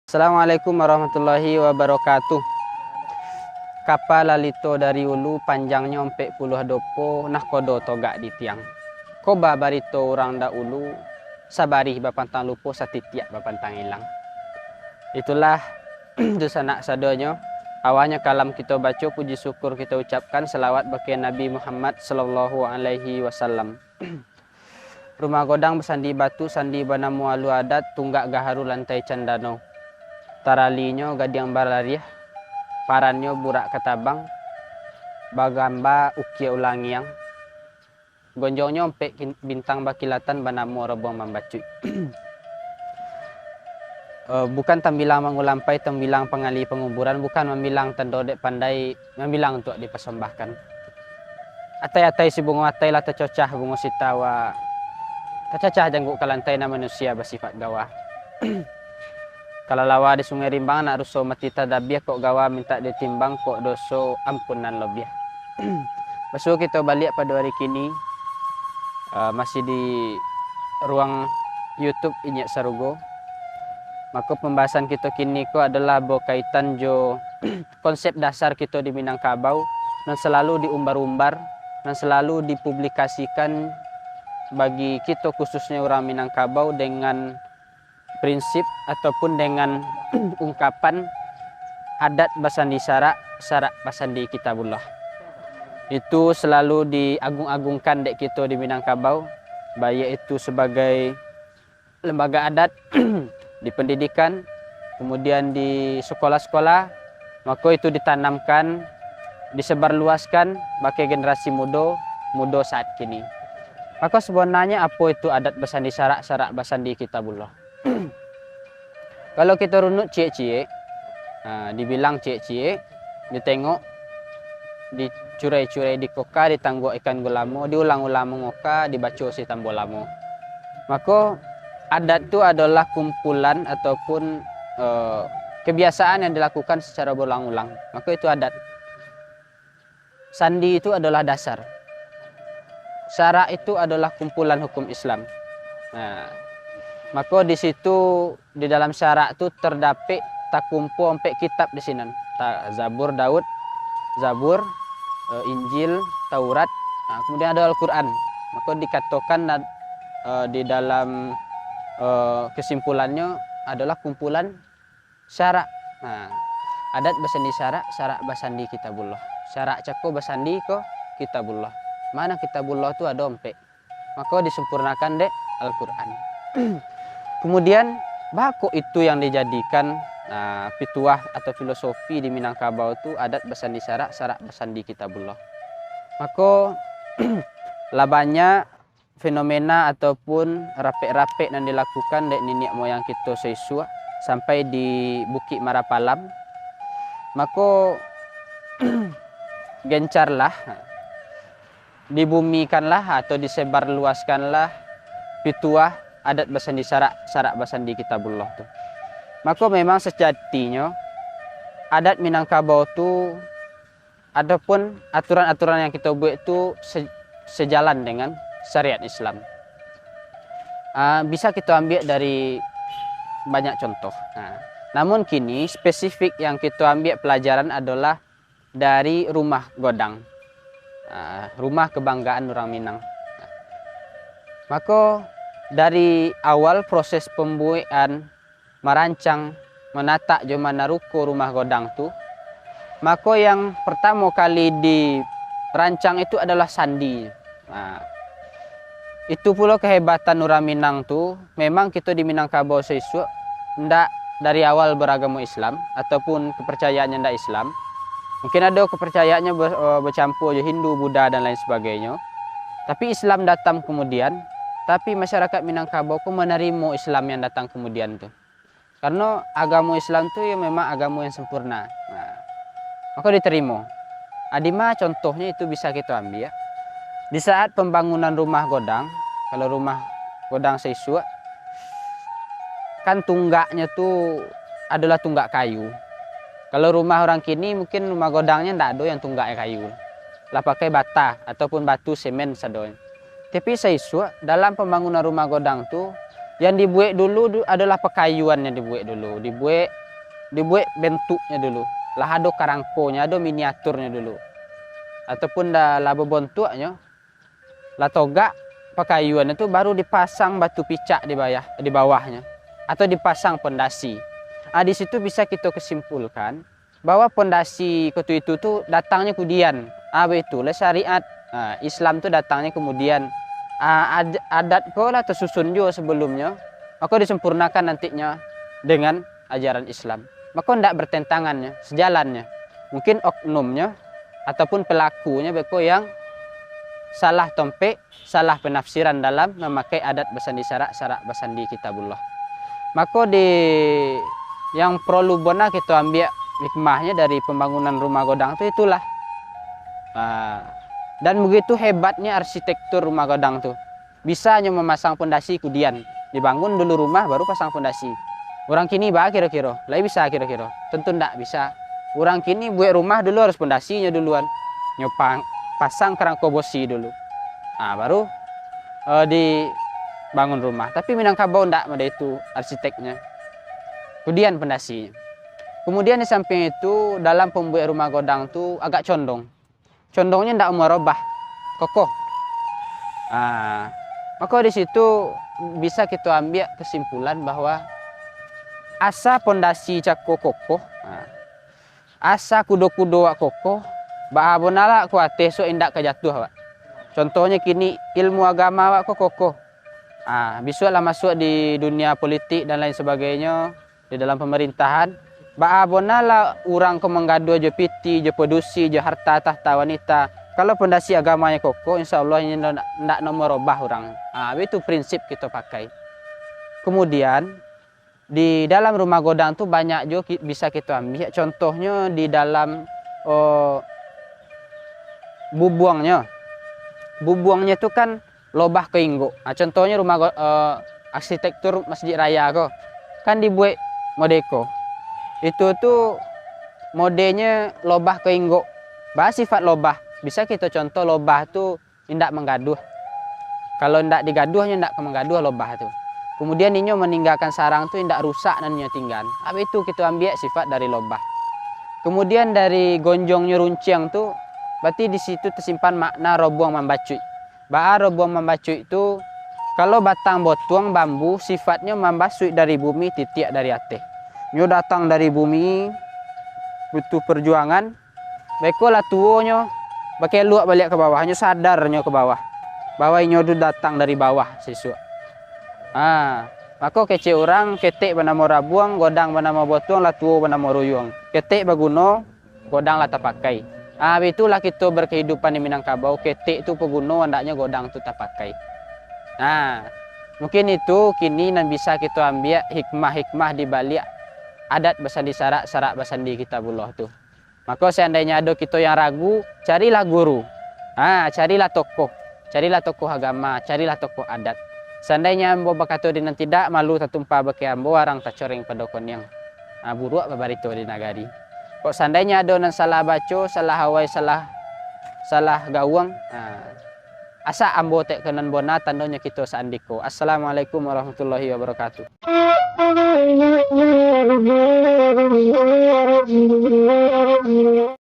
Assalamualaikum warahmatullahi wabarakatuh. Kapal lalito dari ulu panjangnya 40 dopo nah kodo togak di tiang. Koba barito orang da ulu sabari bapantang lupo satitiak bapantang hilang. Itulah sanak sadonyo. Awalnya kalam kita baca puji syukur kita ucapkan selawat bagi Nabi Muhammad sallallahu alaihi wasallam. Rumah godang bersandi batu sandi banamu alu adat tunggak gaharu lantai candano. Taralinyo gadiang barariah, paranyo burak ketabang, bagamba ukia ulangiang, gonjongnya empek bintang bakilatan banamu robong membacuy. Bukan tambilang mengulampai, tambilang pengali penguburan, bukan membilang tendodek pandai, membilang untuk dipersembahkan. Atai-atai si bungo atai lah tercocah bungo sitawa, tercocah jangguk kalantai na manusia bersifat gawah. Kalau lawa di sungai rimbang nak ruso mati tadabiah kok gawa minta ditimbang kok doso ampunan lebih. Besok kita balik pada hari kini masih di ruang YouTube Inyak Sarugo. Maka pembahasan kita kini ko adalah berkaitan jo konsep dasar kita di Minangkabau dan selalu diumbar-umbar dan selalu dipublikasikan bagi kita khususnya orang Minangkabau dengan prinsip ataupun dengan ungkapan adat basandi sarak basandi kitabullah. Itu selalu diagung-agungkan dek kita di Minangkabau, baik itu sebagai lembaga adat di pendidikan, kemudian di sekolah-sekolah, maka itu ditanamkan, disebarluaskan bagi generasi muda saat kini. Maka sebenarnya apa itu adat basandi sarak basandi kitabullah? Kalau kita runut cie-cie, dibilang cie-cie, ditengok, dicurai-curai di koka, ditangguk ikan gulamo, diulang-ulang mengoka, dibaca si tambolamo. Maka adat itu adalah kumpulan ataupun kebiasaan yang dilakukan secara berulang-ulang. Maka itu adat. Sandi itu adalah dasar. Syarak itu adalah kumpulan hukum Islam. Maka di situ di dalam syarak itu terdapat takumpu ompek kitab di sini. Zabur Daud, Zabur, Injil, Taurat, kemudian ada Al-Quran. Maka dikatakan di dalam kesimpulannya adalah kumpulan syarak. Adat basandi syarak basandi kitabullah. Syarak cako basandi ko kitabullah. Mana kitabullah itu ada ompek. Maka disempurnakan dek Al-Quran. Kemudian bako itu yang dijadikan pituah atau filosofi di Minangkabau itu adat basandi syarak basandi kitabullah. Maka labanya fenomena ataupun rapek-rapek yang dilakukan dek nenek moyang kita sesuai sampai di Bukit Marapalam. Maka gencarlah, dibumikanlah atau disebarluaskanlah pituah adat basandi syarak basandi kitabullah tu. Maka memang sejatinya adat Minangkabau tu adapun aturan-aturan yang kita buat itu sejalan dengan syariat Islam. Bisa kita ambil dari banyak contoh. Namun kini spesifik yang kita ambil pelajaran adalah dari rumah godang, rumah kebanggaan orang Minang. Maka dari awal proses pembuatan, merancang, menata jomana ruko rumah godang tu, maka yang pertama kali dirancang itu adalah sandi. Itu pula kehebatan orang Minang tu, memang kita di Minangkabau sesuai ndak dari awal beragama Islam ataupun kepercayaannya ndak Islam. Mungkin ada kepercayaannya bercampur Hindu, Buddha dan lain sebagainya. Tapi Islam datang kemudian. Tapi masyarakat Minangkabau pun menerima Islam yang datang kemudian tuh. Karena agama Islam tuh ya memang agama yang sempurna. Maka diterima. Adima contohnya itu bisa kita ambil. Di saat pembangunan rumah godang, kalau rumah godang sesuai, kan tunggaknya tuh adalah tunggak kayu. Kalau rumah orang kini mungkin rumah godangnya ndak ada yang tunggaknya kayu. Lah pakai bata ataupun batu semen sadonya. Tapi sesuai dalam pembangunan rumah godang tu Yang dibuat dulu adalah pakaian yang dibuat dulu, dibuat bentuknya dulu. Lah ada karangkonya, ada miniaturnya dulu. Ataupun dah laba bentuknya, lah toga pakaian itu baru dipasang batu picak di bawahnya atau dipasang pondasi. Di situ bisa kita kesimpulkan bahwa pondasi itu tuh datangnya kemudian. Itulah syariat Islam tuh datangnya kemudian. Adat kau lah tersusun juga sebelumnya, maka disempurnakan nantinya dengan ajaran Islam. Maka tidak bertentangannya, sejalannya. Mungkin oknumnya ataupun pelakunya beko yang salah tompe, salah penafsiran dalam memakai adat basandi syarak basandi kitabullah. Maka yang perlu benar kita ambil hikmahnya dari pembangunan rumah Godang itu itulah. Dan begitu hebatnya arsitektur rumah Godang tuh. Bisa hanya memasang pondasi kemudian dibangun dulu rumah baru pasang pondasi. Orang kini kira-kira, lah bisa kira-kira. Tentu enggak bisa. Orang kini buat rumah dulu harus pondasinya duluan. Nyopang, pasang kerangka bosi dulu. Baru dibangun rumah. Tapi Minangkabau enggak ada itu arsiteknya. Kemudian pondasinya. Kemudian di samping itu dalam pembuat rumah Godang tuh agak condong. Condongnya tidak merubah, kokoh. Maka di situ bisa kita ambil kesimpulan bahwa asa pondasi cako kokoh, asa kudo-kudo wak kokoh, bahabonala kuate so indak kejatuh wak. Contohnya kini ilmu agama wak kokoh. Bisa lah masuk di dunia politik dan lain sebagainya di dalam pemerintahan. Bahabonala orang ke menggaduh je piti, je pedusi, je harta tahta wanita. Kalau pondasi agamanya kokoh, insya Allah ini tidak merubah orang. Itu prinsip kita pakai. Kemudian di dalam rumah Godang tuh banyak juga bisa kita ambil. Contohnya di dalam bubuangnya. Bubuangnya itu kan lobah keinggo. Contohnya rumah arsitektur Masjid Raya kok kan dibuat modeko. Itu tuh modenya lobah keinggo. Bahas sifat lobah. Bisa kita contoh lobah tuh tidak menggaduh. Kalau tidak digaduhnya tidak menggaduh lobah tuh. Kemudian ini meninggalkan sarang tuh tidak rusak dan tinggal. Itu kita ambil sifat dari lobah. Kemudian dari gonjongnya runcing tuh berarti di situ tersimpan makna robuang membacuy. Robuang membacuy itu kalau batang botuang bambu sifatnya membasuh dari bumi titik dari atas. Nyo datang dari bumi butuh perjuangan. Bekolah tuonyo pakai luak balik ke bawah. Nyo sadarnya ke bawah. Bahwa nyo itu datang dari bawah siswa. Maka kece orang ketek bernama rabuang, Godang bernama botuang, lah tuo bernama ruyung. Ketek baguno, Godang lah tak pakai. Itulah kita berkehidupan di Minangkabau. Ketek itu peguno, hendaknya Godang itu tak pakai. Mungkin itu kini nan bisa kita ambil hikmah-hikmah di balik adat basandi syarak basandi kitabullah tuh. Maka seandainya ada kita yang ragu, carilah guru. Carilah tokoh agama, carilah tokoh adat. Seandainya ambo bakato dinan tidak malu tatumpa bake ambo warang tacoreng padokon yang buruk babarito di nagari. Kok seandainya ada nan salah baco, salah hawai, salah gawang, asa ambo tek kenan bona tandonya kita saandiko. Assalamualaikum warahmatullahi wabarakatuh.